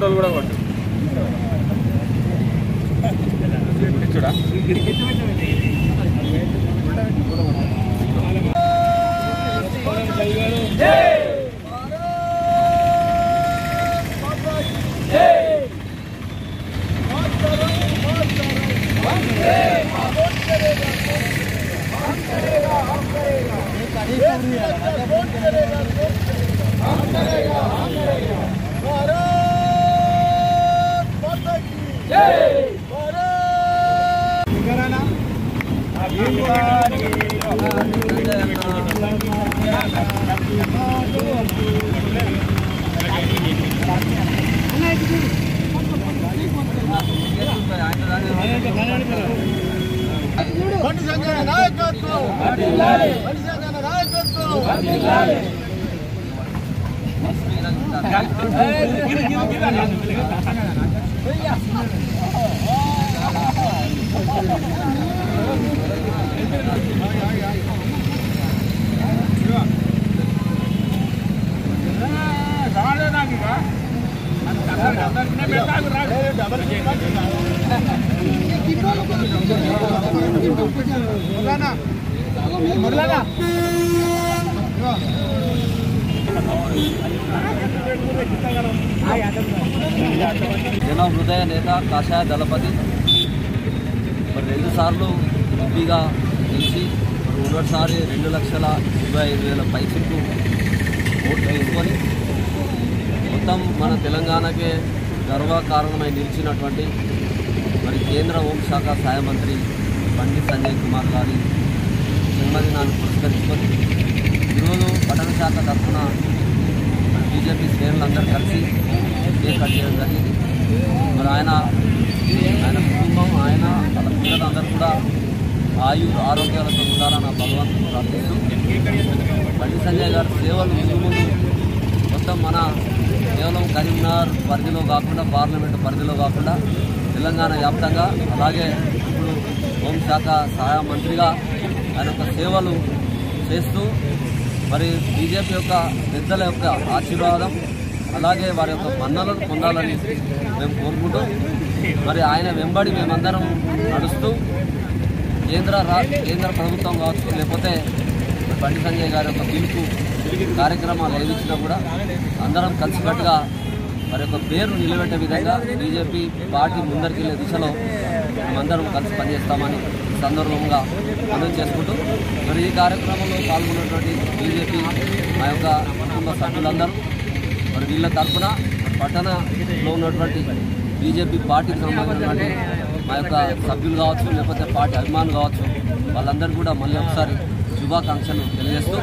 ఫోటోలు కూడా కొట్టు చూడా జన హృదయ నేత కాషాయ దళపతి మరి 2 సార్లు ఎంపీగా గెలిచి మరి మొదటిసారి 2,25,000 పైసలకు ఓట్లు వేసుకొని మొత్తం మన తెలంగాణకే గర్వకారణమై నిలిచినటువంటి మరి కేంద్ర హోంశాఖ సహాయ మంత్రి బండి సంజయ్ కుమార్ గారి జన్మదినాన్ని పురస్కరించుకొని ఈరోజు పట్టణ శాఖ తరఫున బీజేపీ శ్రేణులందరూ కలిసి కేక్ కట్ చేయడం జరిగింది. మరి ఆయన కుటుంబం ఆయన వాళ్ళ పిల్లలందరూ కూడా ఆరోగ్యాలతో ఉండాలని భగవంతుని ప్రార్థిస్తూ బండి సంజయ్ గారి సేవలు ముందు మొత్తం మన కేవలం కరీంనగర్ పరిధిలో కాకుండా పార్లమెంటు పరిధిలో కాకుండా తెలంగాణ వ్యాప్తంగా అలాగే ఇప్పుడు హోంశాఖ సహాయ మంత్రిగా ఆయన యొక్క సేవలు చేస్తూ మరి బీజేపీ యొక్క పెద్దల యొక్క ఆశీర్వాదం అలాగే వారి యొక్క మన్నలను పొందాలని మేము కోరుకుంటూ మరి ఆయన వెంబడి మేమందరం నడుస్తూ కేంద్ర ప్రభుత్వం కావచ్చు లేకపోతే బండి సంజయ్ గారి యొక్క పిలుపు కార్యక్రమాలు ఏదిచ్చినా కూడా అందరం కలిసికట్టుగా మరి యొక్క పేరు నిలబెట్టే విధంగా బీజేపీ పార్టీ ముందరికెళ్లే దిశలో మేమందరం కలిసి పనిచేస్తామని సందర్భంగా మనం చేసుకుంటూ మరి ఈ కార్యక్రమంలో పాల్గొన్నటువంటి బీజేపీ మా యొక్క కుటుంబ సభ్యులందరూ మరి వీళ్ళ తరఫున పట్టణంలో ఉన్నటువంటి బీజేపీ పార్టీకి సంబంధించినటువంటి మా యొక్క సభ్యులు కావచ్చు లేకపోతే పార్టీ అభిమానులు కావచ్చు వాళ్ళందరూ కూడా మళ్ళీ ఒకసారి శుభాకాంక్షలు తెలియజేస్తూ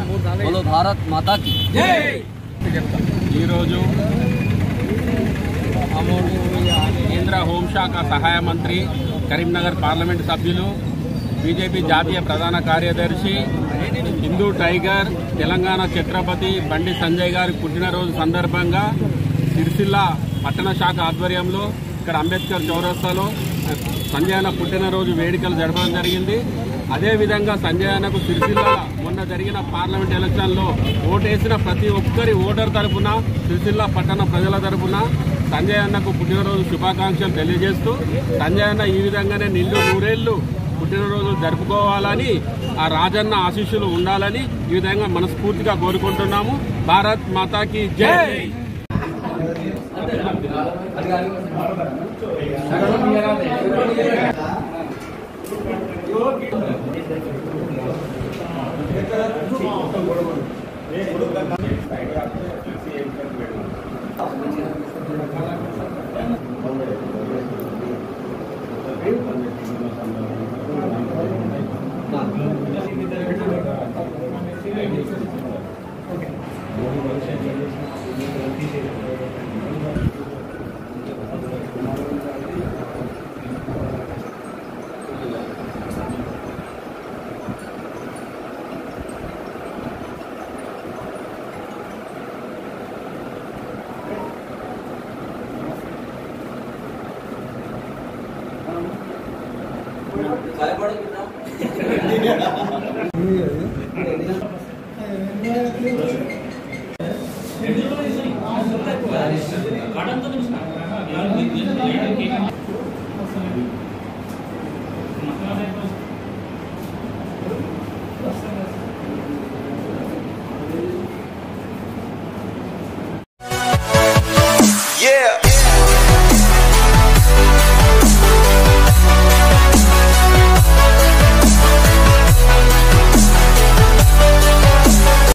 బోలో భారత్ మాతాకి ఈరోజు కేంద్ర హోంశాఖ సహాయ మంత్రి కరీంనగర్ పార్లమెంటు సభ్యులు బీజేపీ జాతీయ ప్రధాన కార్యదర్శి హిందూ టైగర్ తెలంగాణ ఛత్రపతి బండి సంజయ్ గారి పుట్టినరోజు సందర్భంగా సిరిసిల్ల పట్టణ శాఖ ఆధ్వర్యంలో ఇక్కడ అంబేద్కర్ చౌరస్తాలో సంజయ్ అన్న పుట్టినరోజు వేడుకలు జరపడం జరిగింది. అదేవిధంగా సంజయ్ అన్నకు సిరిసిల్ల మొన్న జరిగిన పార్లమెంట్ ఎలక్షన్లో ఓటేసిన ప్రతి ఒక్కరి ఓటర్ తరఫున సిరిసిల్ల పట్టణ ప్రజల తరఫున సంజయ్ అన్నకు పుట్టినరోజు శుభాకాంక్షలు తెలియజేస్తూ సంజయ్ అన్న ఈ విధంగానే నిండు 100 ఏళ్లు పుట్టినరోజు జరుపుకోవాలని ఆ రాజన్న ఆశీస్సులు ఉండాలని ఈ విధంగా మనస్ఫూర్తిగా కోరుకుంటున్నాము. భారత్ మాతాకి జై. Kadang నిర్దేశం చేయడం